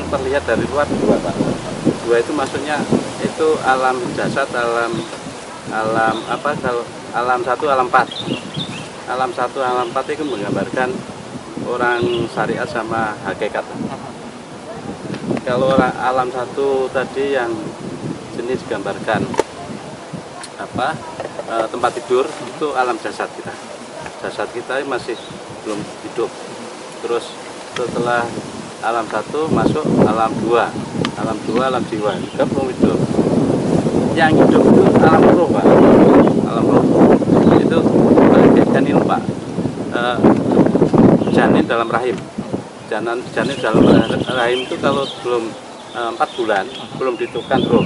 terlihat dari luar dua Pak. Dua itu maksudnya itu alam jasad, alam apa, kalau alam satu, alam empat. Alam satu, alam empat itu menggambarkan orang syariat sama hakikat. Kalau alam satu tadi yang jenis gambarkan apa, tempat tidur, itu alam jasad kita. Jasad kita masih belum hidup. Terus setelah alam satu masuk alam dua, alam jiwa juga belum hidup. Yang hidup itu alam roh Pak, alam roh itu janin Pak, janin dalam rahim. Janin dalam rahim itu kalau belum 4 bulan belum dihitungkan roh.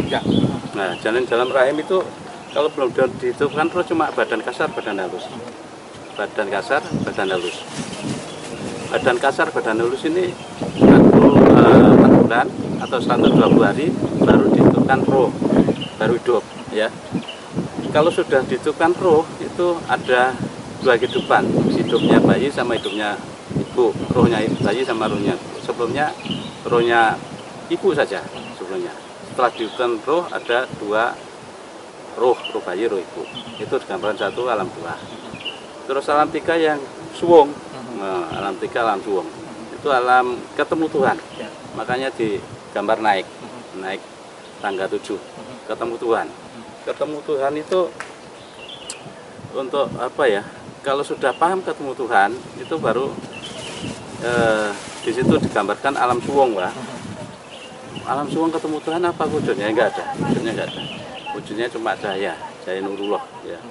Nah, janin dalam rahim itu kalau belum dihitungkan roh cuma badan kasar, badan halus. Badan kasar, badan halus. Badan kasar, badan halus ini 4 bulan atau 120 hari baru dihitungkan roh, baru hidup ya. Kalau sudah dihitungkan roh itu ada 2 kehidupan, hidupnya bayi sama hidupnya ibu, rohnya bayi sama rohnya. Sebelumnya rohnya ibu saja sebelumnya. Setelah dihitungkan roh ada 2 roh bayi, roh ibu. Itu gambaran 1, alam 2. Terus alam 3 yang suwung. Nah, alam 3 alam suwung. Itu alam ketemu Tuhan. Makanya digambar naik tangga 7. Ketemu Tuhan. Ketemu Tuhan itu untuk apa ya? Kalau sudah paham ketemu Tuhan itu baru di situ digambarkan alam suwung Pak. Alam suwung ketemu Tuhan apa wujudnya? Enggak ada. Wujudnya enggak ada. Wujudnya cuma cahaya nurullah ya.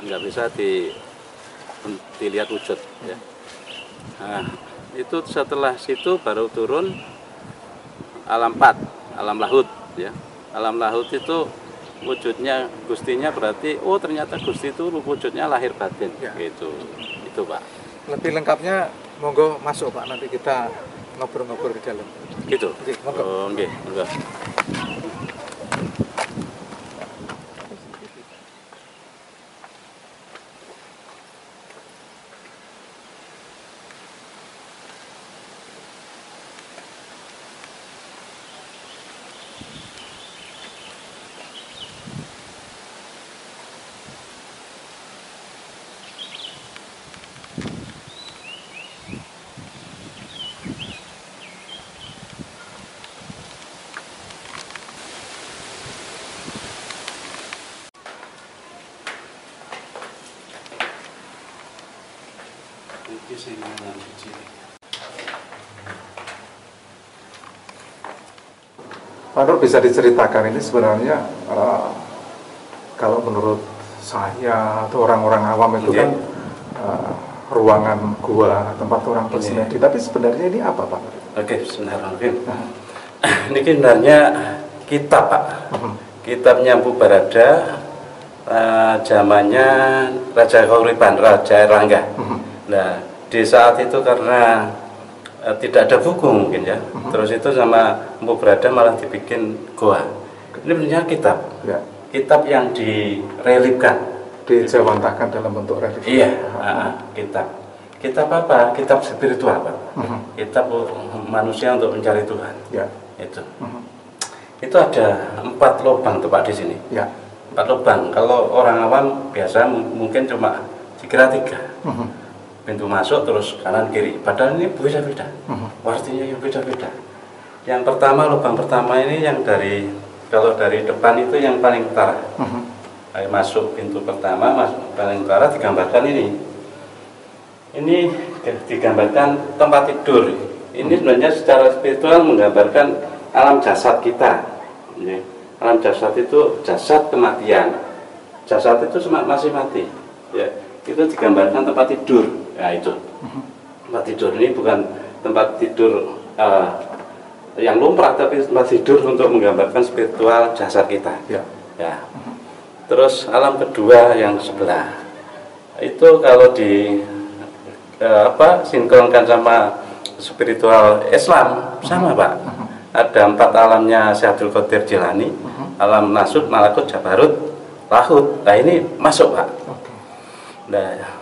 Enggak bisa dilihat wujud ya. Nah, itu setelah situ baru turun alam 4, alam lahut ya. Alam lahut itu wujudnya Gustinya berarti ternyata Gusti itu wujudnya lahir batin ya. Gitu. Itu Pak. Lebih lengkapnya monggo masuk Pak, nanti kita ngobrol-ngobrol di dalam. Gitu. Monggo. Oh, nggih, monggo. Pak Nur, bisa diceritakan ini sebenarnya kalau menurut saya atau orang-orang awam itu kan ruangan gua tempat orang bersemedi, tapi sebenarnya ini apa Pak? Oke, bismillahirrahmanirrahim. Ini sebenarnya kitab Pak. Kitabnya Mpu Barada, zamannya Raja Kauripan, Raja Erlangga. Nah, di saat itu karena tidak ada buku mungkin ya, terus itu sama Mpu Barada malah dibikin goa. Ini sebenarnya kitab, kitab yang direliefkan, dijawantahkan dalam bentuk relief. Iya, kitab apa? Kitab spiritual Pak. Kitab manusia untuk mencari Tuhan. Ya. Itu ada 4 lubang tuh Pak di sini. Ya. 4 lubang. Kalau orang awam biasa mungkin cuma dikira 3. Pintu masuk terus kanan kiri, padahal ini beda-beda. Artinya yang beda-beda. Yang pertama, lubang pertama ini yang kalau dari depan itu yang paling utara. Masuk pintu pertama, masuk paling utara digambarkan ini. Ini digambarkan tempat tidur. Ini sebenarnya secara spiritual menggambarkan alam jasad kita. Alam jasad itu jasad kematian. Jasad itu masih mati. Ya, itu digambarkan tempat tidur. Ya itu tempat tidur ini bukan tempat tidur yang lumrah, tapi tempat tidur untuk menggambarkan spiritual jasad kita. Ya. Terus alam kedua yang sebelah itu kalau sinkronkan sama spiritual Islam sama Pak. Ada 4 alamnya Syekh Abdul Qadir Jilani, alam Nasut, Malakut, Jabarut, Lahut. Nah ini masuk Pak. Nah,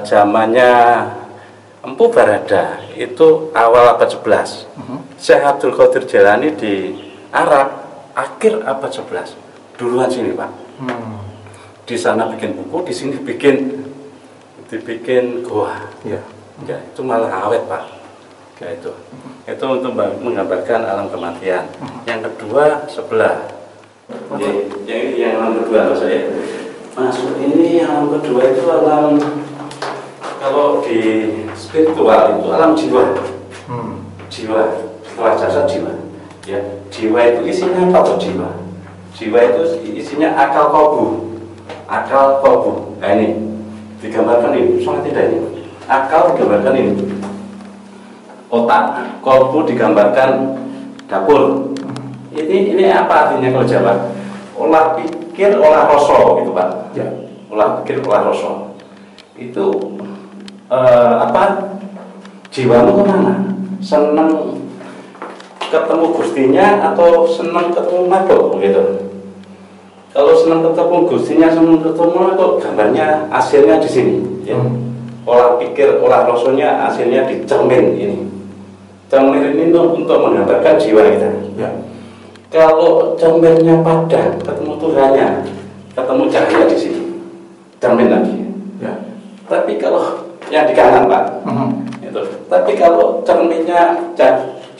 zamannya Empu Barada itu awal abad 11. Syekh Abdul Qadir Jailani di Arab akhir abad 11. Duluan sini, Pak. Di sana bikin buku, di sini dibikin goa. Ya, itu malah awet, Pak. Ya, itu untuk menggambarkan alam kematian. Yang kedua sebelah. Yang alam kedua saya masuk ini, alam kedua itu alam, kalau di spiritual itu alam jiwa. Jiwa, setelah jasad jiwa. Ya, jiwa itu isinya apa tuh jiwa? Jiwa itu isinya akal qalbu. Akal qalbu. Nah ini digambarkan ini, sangat tidak ini. Akal digambarkan ini. Otak, qalbu digambarkan dapur. Ini apa artinya kalau Jawa? Olah pikir, olah rasa gitu, Pak. Ya. Olah pikir, olah rasa. Itu jiwamu kemana? Senang ketemu Gustinya atau senang ketemu makhluk begitu? Kalau senang ketemu Gustinya, senang ketemu makhluk, gambarnya hasilnya di sini. Ya. Olah pikir, olah rasanya hasilnya di cermin ini. Cermin ini untuk menggambarkan jiwa kita. Ya. Kalau cerminnya padam, ketemu Tuhannya, ketemu cahaya di sini, cermin lagi. Ya. Tapi kalau yang di kanan, Pak, itu. Tapi kalau cerminnya,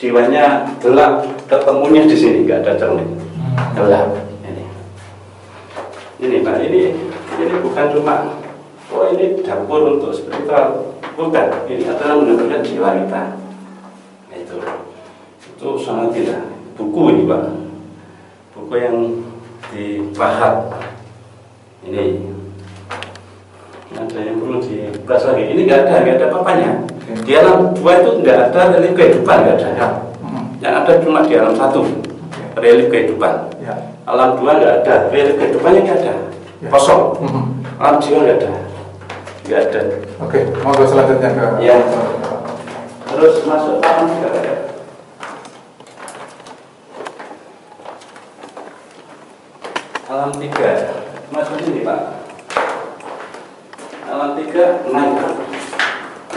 jiwanya gelap, ketemunya di sini, nggak ada cermin, gelap. Ini, Pak, ini bukan cuma, ini dapur untuk spiritual, bukan. Ini adalah menggambarkan jiwa kita. Itu sangat tidak. Buku ini, Pak, buku yang dibahas ini ada yang perlu dibahas lagi. Ini nggak ada apa-apanya. Di alam 2 itu nggak ada relief kehidupan, nggak ada. Yang ada cuma di alam 1 relief kehidupan. Alam 2 nggak ada relief kehidupannya, nggak ada, kosong. Alam jiwa nggak ada. Oke, mau selanjutnya ke. Ya. Terus masuk alam 3. Alam 3, masuk ini, Pak. Alam 3 naik.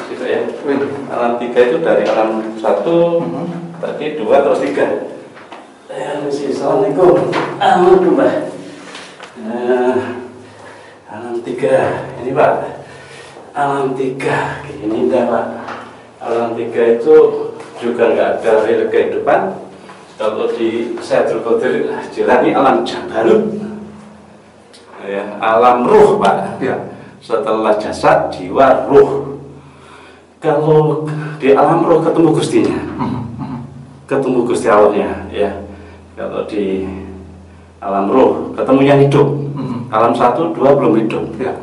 Gitu ya. Alam 3 itu dari alam 1, tadi 2 terus 3. Assalamualaikum. Alhamdulillah. Alam 3, ini, Pak. Alam 3, ini dah, Pak. Alam 3 itu juga nggak ada real kehidupan. Kalau di Syekh Abdul Qadir Jailani alam jabarut, ya, alam ruh, Pak. Ya. Setelah jasad, jiwa, ruh. Kalau di alam ruh ketemu Gustinya, ketemu Gusti Allahnya, ya. Kalau di alam ruh ketemunya hidup. Alam 1, 2 belum hidup. Ya.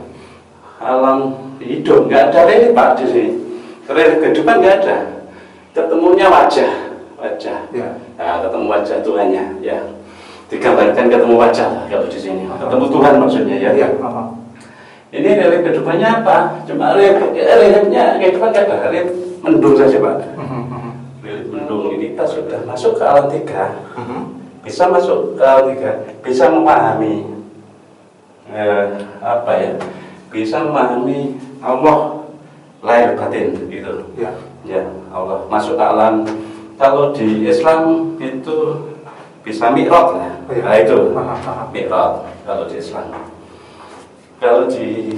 Alam hidup nggak ada real, Pak, di sini. Real kehidupan nggak ada. Ketemunya wajah. Ya. Nah, ketemu wajah Tuhannya, ya. Digambarkan ketemu wajah kalau di sini. Ketemu Tuhan maksudnya, ya. Ya. Ini relief kehidupannya apa? Cuma reliefnya kehidupan nggak ada, relief mendung saja, Pak. Relief mendung ini kita sudah masuk ke alam 3. Bisa masuk ke alam 3, bisa memahami apa ya? Bisa memahami Allah lahir batin gitu. Ya. Ya, Allah masuk ke alam. Kalau di Islam itu bisa mi'raj lah. Nah itu mi'raj kalau di Islam. Kalau di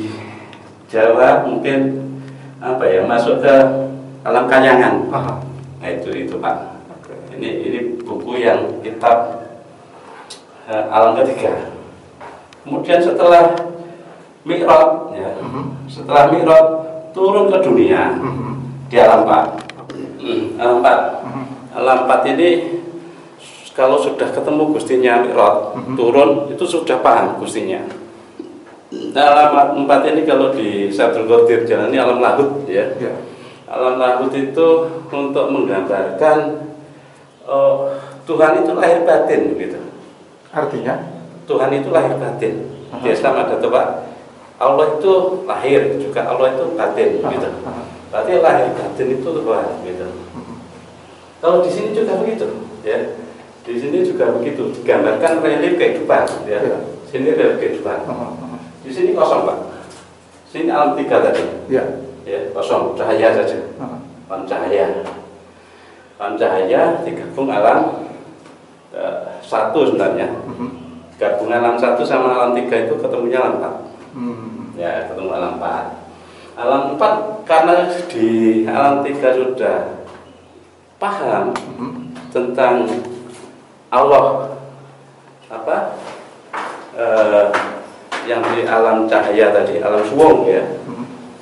Jawa mungkin apa ya, masuk ke alam kayangan. Nah itu, Pak. Ini buku yang kitab alam 3. Kemudian setelah mi'raj, ya, setelah mi'raj turun ke dunia di alam 4. Alam 4. Alam 4 ini kalau sudah ketemu Gustinya mi'raj, turun itu sudah paham Gustinya. Alam 4 ini kalau di Syekh Abdul Qadir Jailani alam lahut, ya. Alam lahut itu untuk menggambarkan Tuhan itu lahir batin gitu. Artinya Tuhan itu lahir batin. Di Islam ada tuh, Pak. Allah itu lahir, juga Allah itu batin gitu. Berarti lahir batin itu Tuhan gitu. Kalau di sini juga begitu, ya. Di sini juga begitu, digambarkan relief kehidupan, ya. Sini relief kehidupan. Di sini kosong, Pak. Sini alam 3 tadi. Ya. ya, kosong, cahaya saja. Pancahaya. Pancahaya digabung alam satu sebenarnya. Gabung alam satu sama alam tiga itu ketemunya alam 4. Ya, ketemu alam 4. Alam 4 karena di alam tiga sudah paham tentang Allah yang di alam cahaya tadi, alam suwung ya.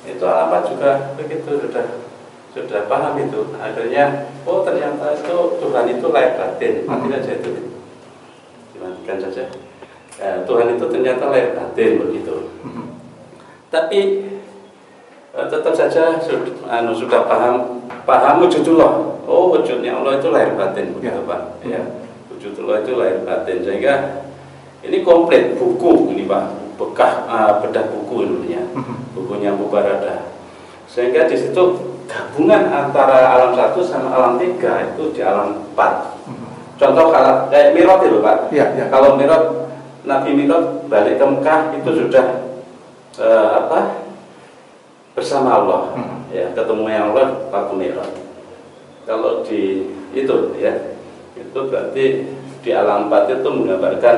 Itu alam 4 juga begitu, sudah paham itu. Akhirnya, oh ternyata itu Tuhan itu lahir batin. Mati saja itu, dimatikan saja. Tuhan itu ternyata lahir batin begitu. Tapi tetap saja sudah paham wujudullah. Oh, wujudnya Allah itu lahir batin begitu Pak. Ya, wujudullah itu lahir batin. Sehingga ini komplit buku ini Pak, bedah buku namanya, bukunya Mubarada. Sehingga di situ gabungan antara alam 1 sama alam 3 itu di alam 4. Contoh kalau kayak Mi'raj itu Pak. Ya. Kalau Mi'raj, Nabi Mi'raj balik ke Mekah itu sudah bersama Allah. Ya, ketemu yang Allah waktu Mi'raj. Kalau di itu ya, itu berarti di alam 4 itu menggambarkan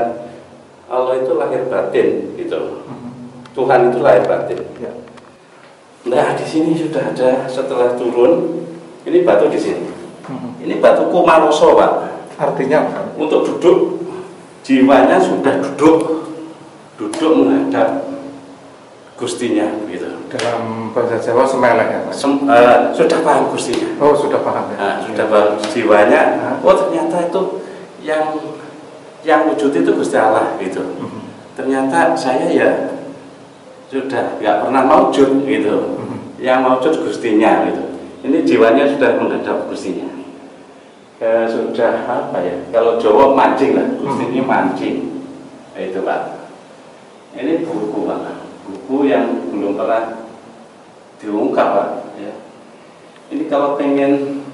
Allah itu lahir batin gitu. Tuhan itu lahir batin. Ya. Nah, di sini sudah ada setelah turun, ini batu di sini. Ini batu Kumaroso, Pak. Artinya untuk duduk, jiwanya sudah duduk menghadap Gustinya, gitu. Dalam bahasa Jawa semelek ya, Pak? Sudah paham Gustinya. Oh, sudah paham ya. Nah, sudah paham jiwanya. Oh, ternyata itu yang wujud itu Gusti Allah, gitu. Ternyata saya ya sudah nggak pernah maujud gitu, yang maujud Gustinya gitu. Ini jiwanya sudah menghadap Gustinya. Sudah apa ya? Kalau Jawa mancing lah, Gusti ini mancing. Itu Pak. Ini buku Pak, buku yang belum pernah diungkap Pak. Ya. Ini kalau pengen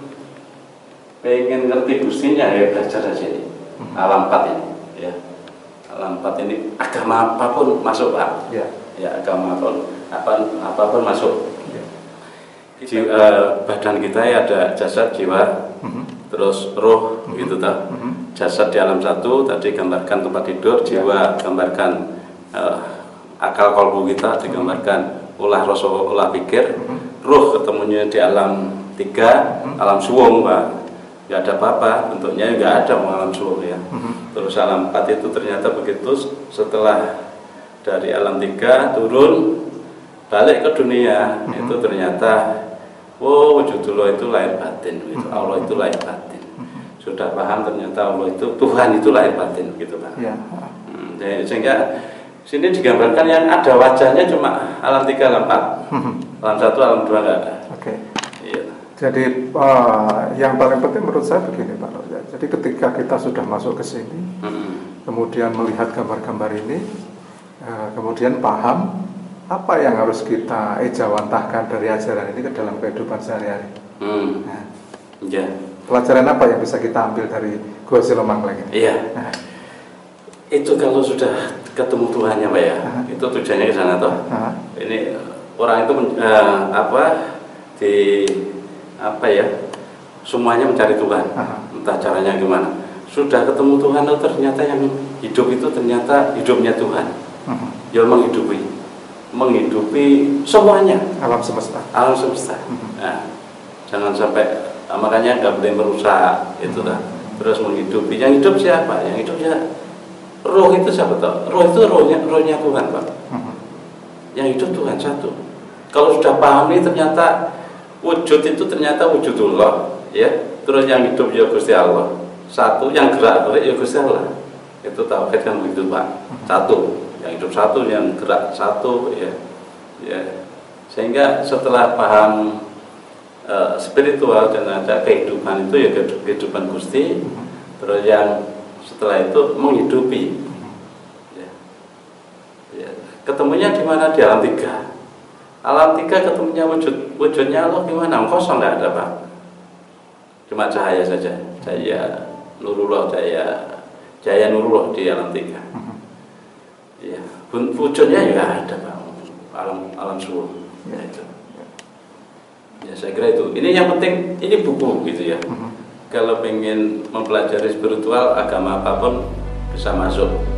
ngerti Gustinya ya belajar aja ini. Alam 4 ini, ya. Alam 4 ini agama apapun masuk Pak. Ya, agama apapun masuk. Badan kita ya ada jasad, jiwa, terus roh gitu tak. Jasad di alam 1 tadi gambarkan tempat tidur, jiwa gambarkan akal kalbu kita, digambarkan olah rasa, olah pikir. Roh ketemunya di alam 3, alam suwung Pak. Nggak ada apa-apa, bentuknya nggak ada alam suwung ya. Terus alam 4 itu ternyata begitu, setelah dari alam 3 turun balik ke dunia, itu ternyata wujudullah itu lahir batin, gitu. Allah itu lahir batin. Sudah paham ternyata Allah itu, Tuhan itu lahir batin, gitu Pak. Sehingga sini digambarkan yang ada wajahnya cuma alam 3, alam 4. Alam 1, alam 2 nggak ada. Iya. Jadi yang paling penting menurut saya begini Pak Nur. Jadi ketika kita sudah masuk ke sini, kemudian melihat gambar-gambar ini, kemudian paham apa yang harus kita ejawantahkan dari ajaran ini ke dalam kehidupan sehari-hari. Pelajaran apa yang bisa kita ambil dari Gua Silomangleng ini? Iya. Itu kalau sudah ketemu Tuhannya Pak ya, itu tujuannya ke sana toh. Ini orang itu semuanya mencari Tuhan. Entah caranya gimana. Sudah ketemu Tuhan itu ternyata yang hidup itu ternyata hidupnya Tuhan. Ya menghidupi semuanya, alam semesta. Nah, jangan sampai makanya nggak boleh merusak itu lah. Terus menghidupi, yang hidup siapa? Yang hidup ya roh itu siapa toh? Roh itu rohnya Tuhan Pak. Yang hidup Tuhan satu. Kalau sudah paham ini ternyata wujud itu ternyata wujudullah, ya. Terus yang hidup ya Gusti Allah. Satu, yang gerak ya Gusti Allah. Itu tauhid kan begitu Pak. Satu. Yang hidup satu, yang gerak satu, ya. Sehingga setelah paham spiritual dan ada kehidupan itu ya kehidupan Gusti, terus yang setelah itu menghidupi, ketemunya di mana? Di alam 3. Alam 3 ketemunya wujudnya Allah gimana? Kosong, nggak ada Pak. Cuma cahaya saja, cahaya nurullah, cahaya nurullah di alam 3. Wujudnya juga ada Pak, alam suwung. Itu. Ya saya kira itu. Ini yang penting, ini buku gitu ya. Kalau pengen mempelajari spiritual, agama apapun bisa masuk.